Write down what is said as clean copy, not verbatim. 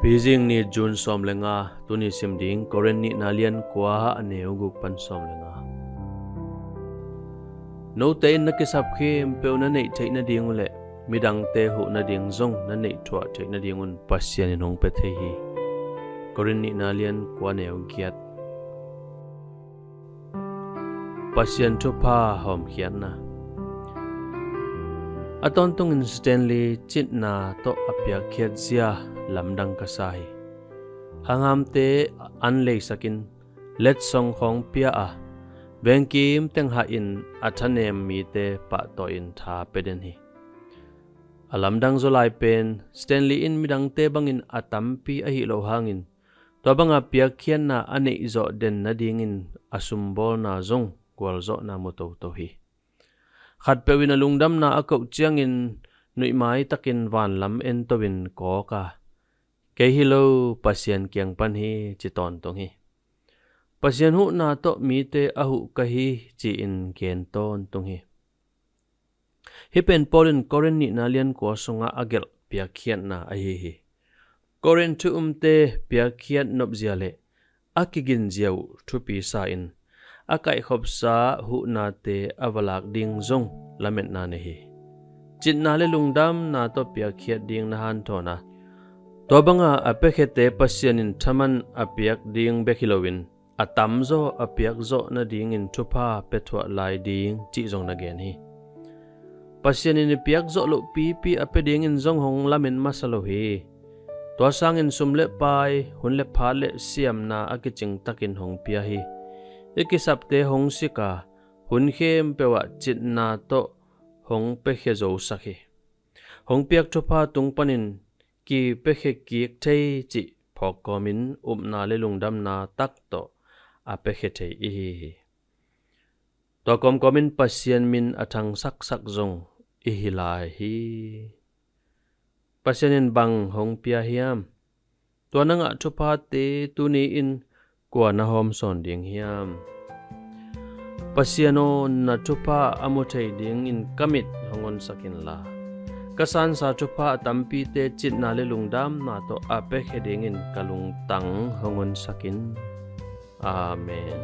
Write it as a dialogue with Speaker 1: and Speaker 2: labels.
Speaker 1: Beijing ni June som lenga tuni simding Korean ni nalian kwa aneu guk pan som lenga. No te na kisap khim pe na nei thei na ding le midang te hu na ding zong na nei thwa thei na ding un pasian in hong pe thei hi. Korean ni nalian kwa neu giat. Pasian thu pa hom khian na. Aton tung in Stanley chit na to apya khiat zia lamdang kasai. Hangam te anlei sakin let song khong pia a. Bengkim teng ha in athanem mi te pa to in tha peden hi. Alamdang zolai pen Stanley in midang te bangin atampi a hi lo hangin. To banga pia khian na ane izo den na dingin asumbol na zong kwal zo na moto to hi. Khat pewin alungdam na akau chiang in nui mai takin van lam en towin ko ka. Kay hilo pasien kiang pan hi chiton tong hi. Pasien hu na to mi te ahu ka hi chi in ken ton tong hi. Hipen polin Korean ni nalian ko sunga agel pia khian na a hi. Korean tu te pia khian nop ziale. Akigin ziau thupi sa in. Akai khop sa hu na te avalak ding zong lamet na ne hi. Chit na le lungdam na to pia khiat ding na han to na. To banga apekhete pasien in thaman apiak ding bekilowin. Atam zo apiak zo na ding in thupa petwa lai ding chi zong na gen hi. Pasien in piak zo lo pi ape ding in zong hong lamin masalo hi. To sang in sumle pai hunle phale siam na akiching takin hong pia hi. Ikisap te hong sika hun khem pewa chit na to hong pekhe zo sakhi. Hong piak thupa tung panin ki pekhe kiek thei chi phokomin na le lungdam na tak to a pekhe thei hi. To komin pasien min athang sak zong ihilai hi. Pasienin bang hong pia hiam. To nanga thupa te tuni in kwa na hom son ding hiam. Pasiano na thupa amothei ding in kamit hongon sakin la. Kasan sa thupa tampi te chit na le lungdam na to ape kheding in kalung tang hongon sakin. Amen.